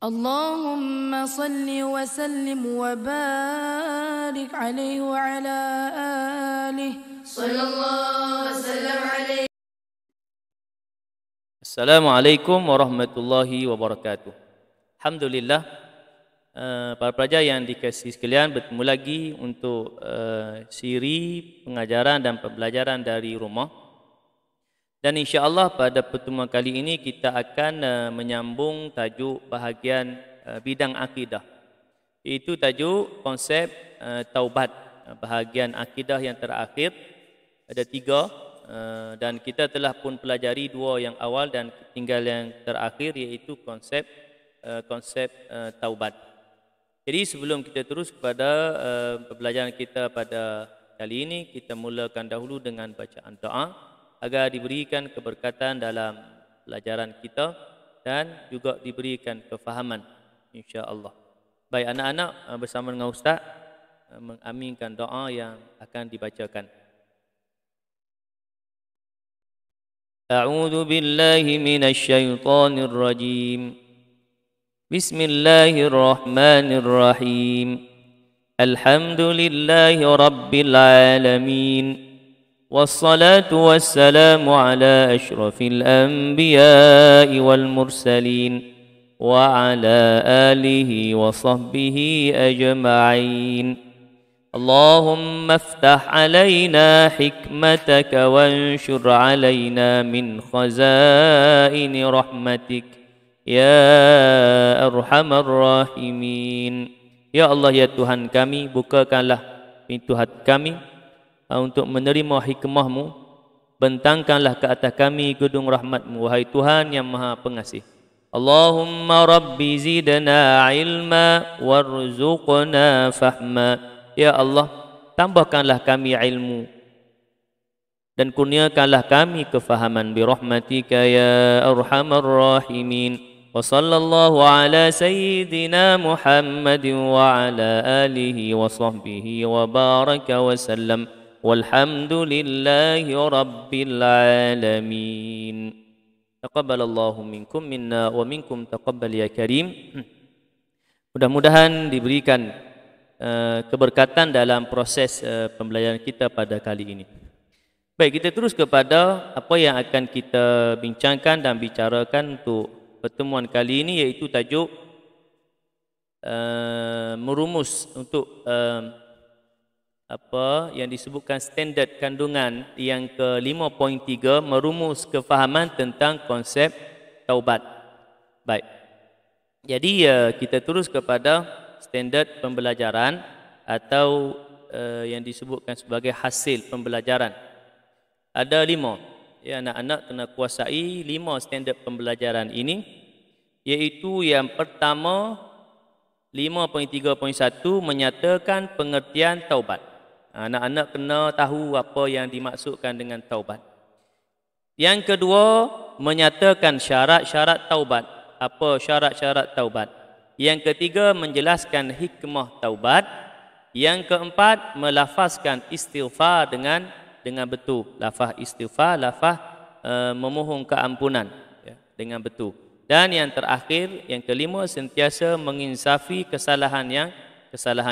اللهم صل وسلم وبارك عليه وعلى آله صلى الله وسلم عليه. Assalamualaikum warahmatullahi wabarakatuh. Alhamdulillah, para pelajar yang dikasihi sekalian, bertemu lagi untuk siri pengajaran dan pembelajaran dari rumah. Dan insya-Allah pada pertemuan kali ini kita akan menyambung tajuk bahagian bidang akidah. Itu tajuk konsep taubat, bahagian akidah yang terakhir. Ada 3 dan kita telah pun pelajari 2 yang awal dan tinggal yang terakhir, iaitu konsep taubat. Jadi sebelum kita terus kepada pembelajaran kita pada kali ini, kita mulakan dahulu dengan bacaan doa agar diberikan keberkatan dalam pelajaran kita dan juga diberikan kefahaman, insya-Allah. Baik, anak-anak bersama dengan ustaz mengaminkan doa yang akan dibacakan. A'udzu billahi minasy syaithanir rajim. Bismillahirrahmanirrahim. Alhamdulillahi rabbil alamin. والصلاة والسلام على أشرف الأنبياء والمرسلين وعلى آله وصحبه أجمعين. اللهم افتح علينا حكمتك وانشر علينا من خزائن رحمتك يا أرحم الراحمين. Ya Allah, ya Tuhan kami, bukakanlah pintu hati kami untuk menerima hikmah-Mu. Bentangkanlah ke atas kami gedung rahmat-Mu, wahai Tuhan yang Maha Pengasih. Allahumma rabbi zidna ilma warzuqna fahma. Ya Allah, tambahkanlah kami ilmu dan kurniakanlah kami kefahaman, bi rahmatika ya arhamar rahimin. Wa sallallahu ala sayyidina Muhammadin wa ala alihi wa sahbihi wa baraka wa sallam. Walhamdulillahi rabbil alamin. Taqabbalallahu minkum minna wa minkum taqabbal ya karim. Mudah-mudahan diberikan keberkatan dalam proses pembelajaran kita pada kali ini. Baik, kita terus kepada apa yang akan kita bincangkan dan bicarakan untuk pertemuan kali ini, iaitu tajuk merumus untuk apa yang disebutkan standard kandungan yang ke-5.3, merumus kefahaman tentang konsep taubat. Baik. Jadi kita terus kepada standard pembelajaran atau yang disebutkan sebagai hasil pembelajaran. Ada 5. Ya, anak-anak kena kuasai 5 standard pembelajaran ini, iaitu yang pertama 5.3.1 menyatakan pengertian taubat. Anak-anak kena tahu apa yang dimaksudkan dengan taubat. Yang kedua, menyatakan syarat-syarat taubat. Apa syarat-syarat taubat? Yang ketiga, menjelaskan hikmah taubat. Yang keempat, melafazkan istighfar dengan betul. Lafaz istighfar, lafaz memohon keampunan dengan betul. Dan yang terakhir, yang kelima, sentiasa menginsafi kesalahan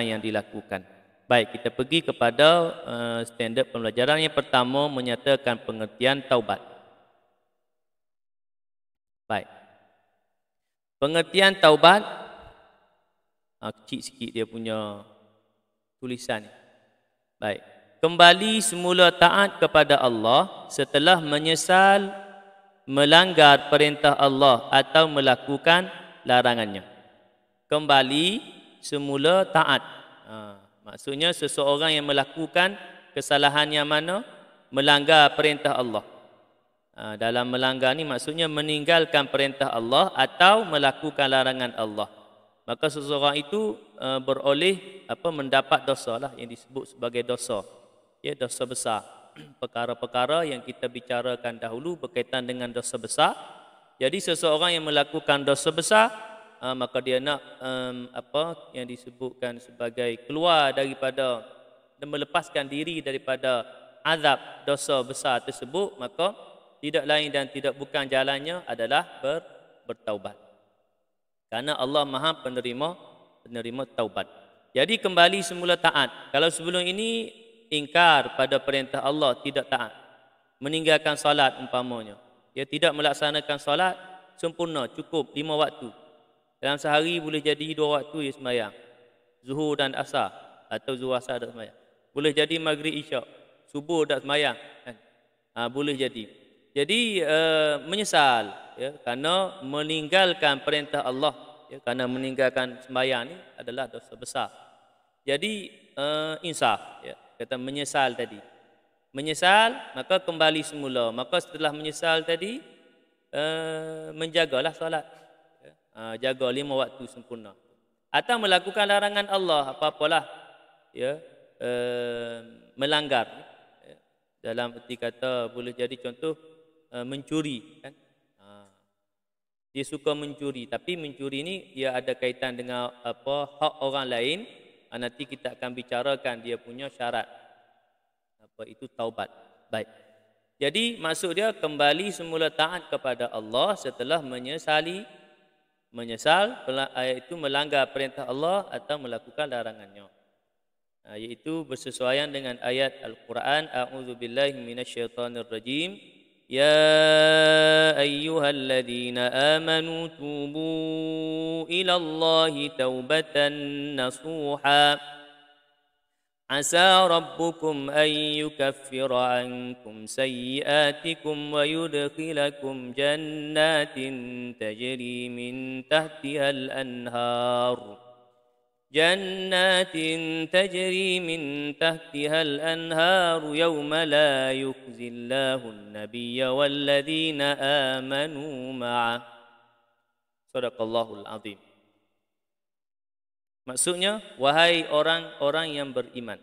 yang dilakukan. Baik, kita pergi kepada standard pembelajaran. Yang pertama, menyatakan pengertian taubat. Baik. Pengertian taubat, kecil sikit dia punya tulisan. Baik. Kembali semula taat kepada Allah setelah menyesal melanggar perintah Allah atau melakukan larangannya. Kembali semula taat. Maksudnya seseorang yang melakukan kesalahan yang mana? Melanggar perintah Allah. Dalam melanggar ni maksudnya meninggalkan perintah Allah atau melakukan larangan Allah. Maka seseorang itu beroleh mendapat dosa lah, yang disebut sebagai dosa. Ya, dosa besar. Perkara-perkara yang kita bicarakan dahulu berkaitan dengan dosa besar. Jadi seseorang yang melakukan dosa besar, maka dia nak yang disebutkan sebagai keluar daripada dan melepaskan diri daripada azab dosa besar tersebut, maka tidak lain dan tidak bukan jalannya adalah bertaubat. Karena Allah Maha penerima taubat. Jadi kembali semula taat. Kalau sebelum ini ingkar pada perintah Allah, tidak taat, meninggalkan solat umpamanya, dia tidak melaksanakan solat sempurna, cukup 5 waktu. Dalam sehari boleh jadi 2 waktu dia sembahyang, zuhur dan asar, atau zuhur asar tak sembahyang. Boleh jadi maghrib isyak, subuh tak sembahyang kan? Boleh jadi. Jadi menyesal ya, kerana meninggalkan perintah Allah ya, kerana meninggalkan sembahyang ni adalah dosa besar. Jadi insaf ya, kata menyesal tadi. Menyesal maka kembali semula. Maka setelah menyesal tadi menjagalah solat ya, jaga 5 waktu sempurna. Atau melakukan larangan Allah apa-apalah ya, melanggar ya. Dalam erti kata boleh jadi contoh mencuri kan. Dia suka mencuri, tapi mencuri ni dia ada kaitan dengan apa hak orang lain. Nanti kita akan bicarakan dia punya syarat. Apa itu taubat. Baik. Jadi maksud dia kembali semula taat kepada Allah setelah menyesal iaitu melanggar perintah Allah atau melakukan larangannya. Iaitu bersesuaian dengan ayat Al-Quran, a'udzubillahi minasyaitonirrajim. يا أيها الذين آمنوا توبوا إلى الله توبة نصوحا عسى ربكم أن يكفر عنكم سيئاتكم ويدخلكم جنات تجري من تحتها الأنهار يوم لا يخزي الله النبي والذين آمنوا معه. Sadaqallahul azim. Maksudnya, wahai orang-orang yang beriman,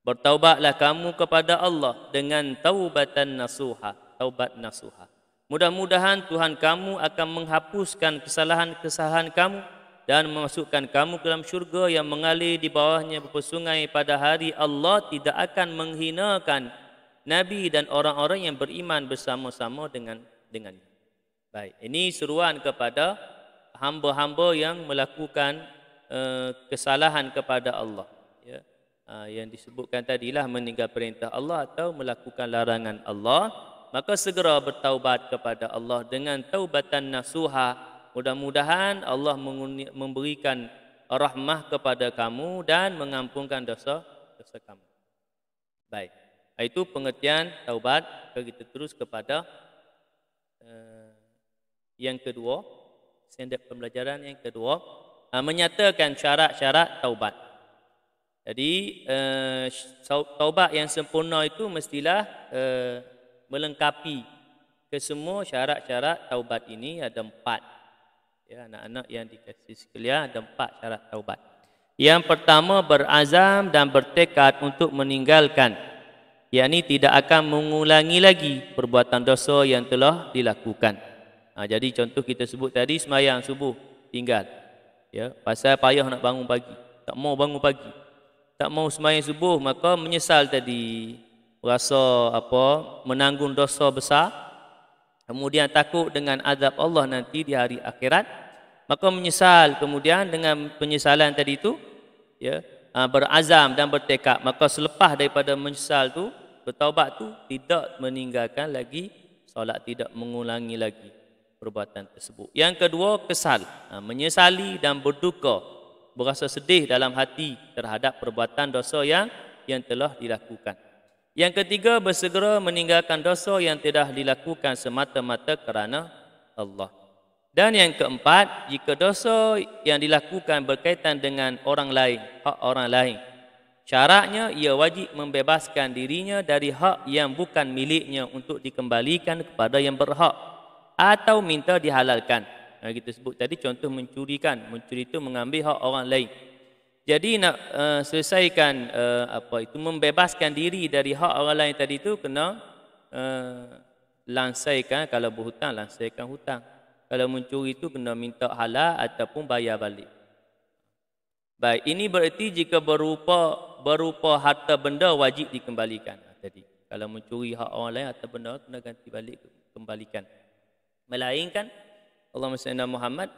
bertaubatlah kamu kepada Allah dengan taubatan nasuha, taubat nasuha. Mudah-mudahan Tuhan kamu akan menghapuskan kesalahan-kesalahan kamu dan memasukkan kamu ke dalam syurga yang mengalir di bawahnya bersungai pada hari Allah tidak akan menghinakan Nabi dan orang-orang yang beriman bersama-sama dengannya. Baik, ini seruan kepada hamba-hamba yang melakukan kesalahan kepada Allah. Ya. Yang disebutkan tadilah meninggal perintah Allah atau melakukan larangan Allah, maka segera bertaubat kepada Allah dengan taubatan nasuha. Mudah-mudahan Allah memberikan rahmah kepada kamu dan mengampunkan dosa kamu. Baik. Itu pengertian taubat. Kita terus kepada yang kedua, standard pembelajaran yang kedua, menyatakan syarat-syarat taubat. Jadi taubat yang sempurna itu mestilah melengkapi kesemua syarat-syarat taubat ini. Ada 4. Ya, anak-anak yang dikasihi sekalian, ada 4 syarat taubat. Yang pertama, berazam dan bertekad untuk meninggalkan, yakni tidak akan mengulangi lagi perbuatan dosa yang telah dilakukan. Jadi contoh kita sebut tadi, sembahyang subuh tinggal. Ya, pasal payah nak bangun pagi, tak mau bangun pagi, tak mau sembahyang subuh, maka menyesal tadi, rasa menanggung dosa besar, kemudian takut dengan azab Allah nanti di hari akhirat, maka menyesal. Kemudian dengan penyesalan tadi itu ya, berazam dan bertekad, maka selepas daripada menyesal tu, bertaubat tu, tidak meninggalkan lagi solat, tidak mengulangi lagi perbuatan tersebut. Yang kedua, kesal, menyesali dan berduka, berasa sedih dalam hati terhadap perbuatan dosa yang telah dilakukan. Yang ketiga, bersegera meninggalkan dosa yang telah dilakukan semata-mata kerana Allah. Dan yang keempat, jika dosa yang dilakukan berkaitan dengan orang lain, hak orang lain, syaratnya ia wajib membebaskan dirinya dari hak yang bukan miliknya untuk dikembalikan kepada yang berhak atau minta dihalalkan. Kita sebut tadi contoh mencuri itu mengambil hak orang lain. Jadi nak selesaikan membebaskan diri dari hak orang lain tadi itu, kena lansaikan. Kalau berhutang, lansaikan hutang. Kalau mencuri itu kena minta halal ataupun bayar balik. Baik, ini bererti jika berupa harta benda wajib dikembalikan. Tadi kalau mencuri hak orang lain harta benda kena ganti balik, kembalikan. Melainkan Allahumma salli ala Muhammad,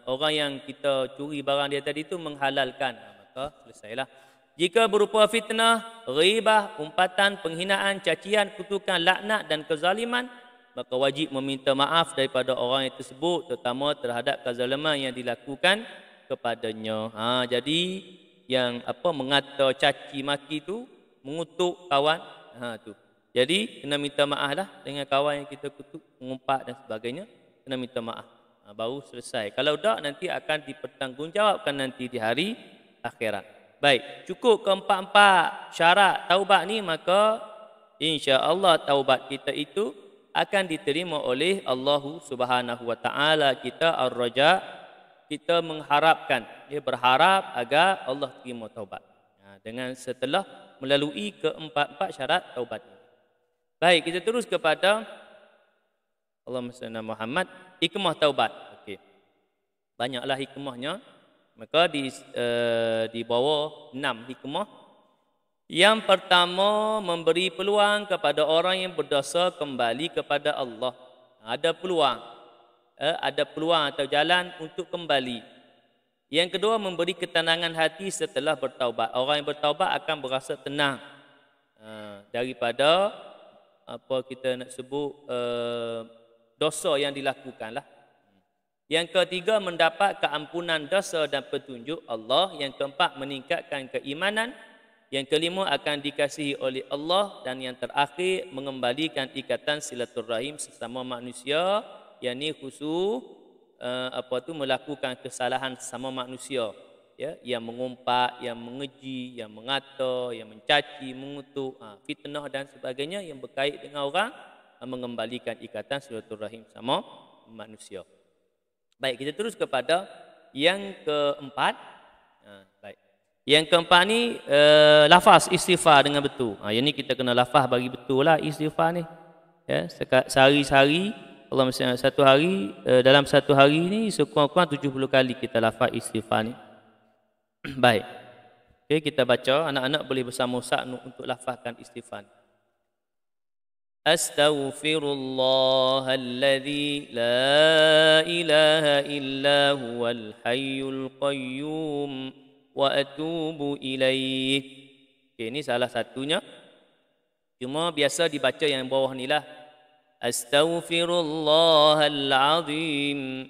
orang yang kita curi barang dia tadi itu menghalalkan, maka selesailah. Jika berupa fitnah, ghibah, umpatan, penghinaan, cacian, kutukan, laknat dan kezaliman, maka wajib meminta maaf daripada orang yang tersebut, terutama terhadap kezaliman yang dilakukan kepadanya. Jadi yang mengata, caci maki tu, mengutuk kawan, tu. Jadi kena minta maaf lah dengan kawan yang kita kutuk, mengumpat dan sebagainya, kena minta maaf. Baru selesai. Kalau tak, nanti akan dipertanggungjawabkan nanti di hari akhirat. Baik, cukup keempat-empat syarat taubat ni, maka insya-Allah taubat kita itu akan diterima oleh Allah Subhanahu wa taala. Kita ar-raja, kita mengharapkan, berharap agar Allah terima taubat. Dengan setelah melalui keempat-empat syarat taubat. Baik, kita terus kepada Allahumma salli ala Muhammad, hikmah taubat. Okey. Banyaklah hikmahnya. Maka di bawah 6 hikmah. Yang pertama, memberi peluang kepada orang yang berdosa kembali kepada Allah. Ada peluang. Ada peluang atau jalan untuk kembali. Yang kedua, memberi ketenangan hati setelah bertaubat. Orang yang bertaubat akan berasa tenang daripada apa kita nak sebut dosa yang dilakukanlah. Yang ketiga, mendapat keampunan dosa dan petunjuk Allah. Yang keempat, meningkatkan keimanan. Yang kelima, akan dikasihi oleh Allah. Dan yang terakhir, mengembalikan ikatan silaturahim sesama manusia, yakni khusus melakukan kesalahan sesama manusia, ya, yang mengumpat, yang mengeji, yang mengata, yang mencaci, mengutuk, fitnah dan sebagainya yang berkait dengan orang, mengembalikan ikatan silaturahim sama manusia. Baik, kita terus kepada yang keempat. Baik. Yang keempat ni lafaz istighfar dengan betul. Yang ni kita kena lafaz bagi betul lah istighfar ni. Ya, sehari-hari, Allah satu hari, dalam satu hari ni sekurang-kurang 70 kali kita lafaz istighfar ni. Baik. Okay, kita baca, anak-anak boleh bersama Ustaz untuk lafazkan istighfar ni. Astaghfirullahalladzi la ilaha illa huwal hayyul qayyum wa atubu ilaih. Okay, ini salah satunya. Cuma biasa dibaca yang bawah ni lah. Astaghfirullahal azim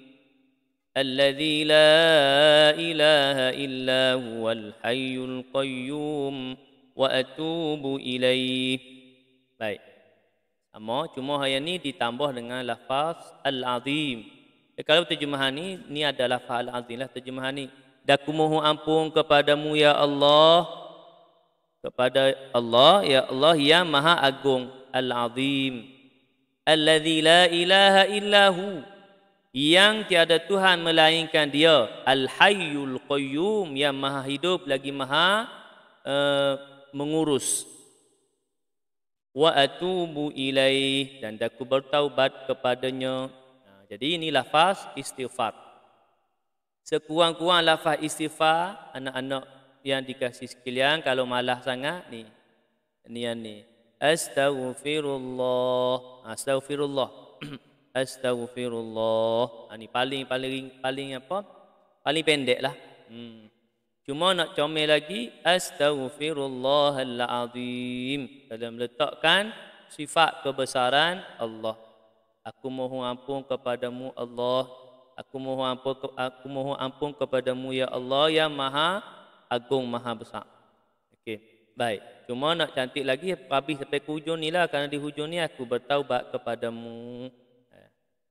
alladzi la ilaha illa huwal hayyul qayyum wa atubu ilaih. Baik. Sama, cuma yang ni ditambah dengan lafaz al-azim. Kalau terjemahan ni ada lafaz al-azim lah terjemahan ni. Daku mohon ampun kepadamu ya Allah, kepada Allah, ya Allah yang maha agung, al-azim, alladzi la ilaha illahu, yang tiada Tuhan melainkan dia, al-hayyul qayyum, yang maha hidup lagi maha mengurus, wa atubu ilaih, dan aku bertaubat kepadanya. Jadi ini lafaz istighfar. Sekurang-kurang lafaz istighfar, anak-anak yang dikasih sekalian, kalau malas sangat ni astaghfirullah, astaghfirullah, astaghfirullah. Ni paling apa? Paling pendek lah. Cuma nak comel lagi, astaghfirullahal azim, dalam meletakkan sifat kebesaran Allah. Aku mohon ampun kepadamu Allah. Aku mohon ampun kepadamu ya Allah yang maha agung, maha besar. Okey, baik. Cuma nak cantik lagi, habis sampai ke hujung ni lah, kerana di hujung ni aku bertaubat kepadamu.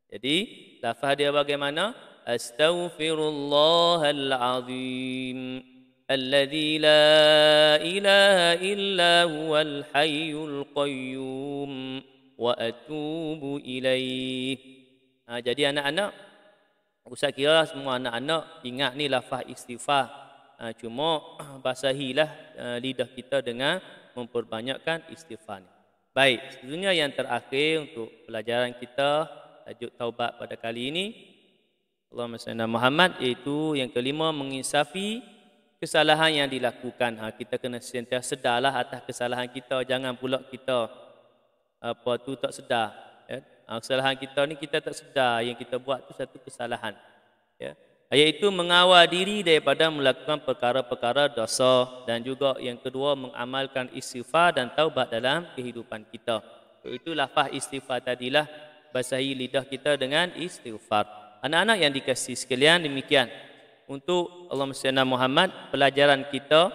Jadi lafaz dia bagaimana? Astaghfirullahal azim alladzi la ilaha illa huwal hayyul qayyum wa atubu ilaih. Jadi anak-anak, Ustaz kira semua anak-anak ingat ni lafaz istighfar. Cuma basahilah lidah kita dengan memperbanyakkan istighfar ni. Baik, seterusnya yang terakhir untuk pelajaran kita, tajuk taubat pada kali ini, Allahumma salli ala Muhammad, iaitu yang kelima, menginsafi kesalahan yang dilakukan. Kita kena sentiasa sedarlah atas kesalahan kita. Jangan pula kita tak sedar. Ya. Kesalahan kita ni kita tak sedar yang kita buat tu satu kesalahan. Ya. Iaitu mengawal diri daripada melakukan perkara-perkara dosa, dan juga yang kedua mengamalkan istighfar dan taubat dalam kehidupan kita. Itu lafaz istighfar tadilah, basahi lidah kita dengan istighfar. Anak-anak yang dikasihi sekalian, demikian untuk Allahumma salli Muhammad pelajaran kita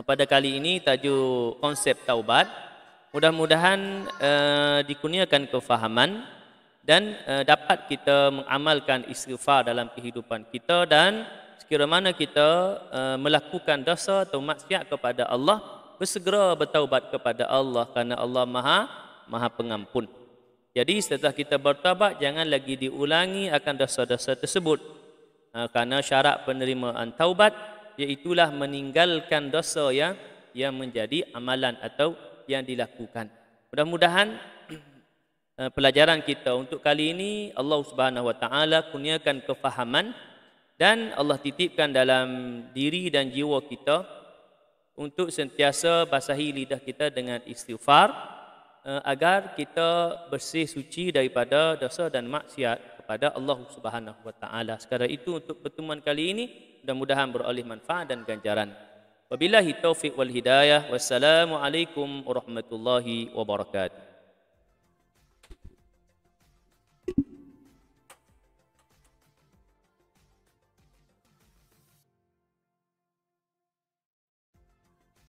pada kali ini, tajuk konsep taubat. Mudah-mudahan dikurniakan kefahaman dan dapat kita mengamalkan istighfar dalam kehidupan kita, dan sekiranya mana kita melakukan dosa atau maksiat kepada Allah, bersegera bertaubat kepada Allah, kerana Allah Maha Pengampun. Jadi setelah kita bertaubat, jangan lagi diulangi akan dosa-dosa tersebut. Kerana syarat penerimaan taubat iaitulah meninggalkan dosa yang menjadi amalan atau yang dilakukan. Mudah-mudahan pelajaran kita untuk kali ini Allah Subhanahu Wa Taala kurniakan kefahaman, dan Allah titipkan dalam diri dan jiwa kita untuk sentiasa basahi lidah kita dengan istighfar, agar kita bersih suci daripada dosa dan maksiat kepada Allah Subhanahu Wa Taala. Sekadar itu untuk pertemuan kali ini, mudah-mudahan beroleh manfaat dan ganjaran. Wabillahi taufiq wal hidayah. Wassalamualaikum warahmatullahi wabarakatuh.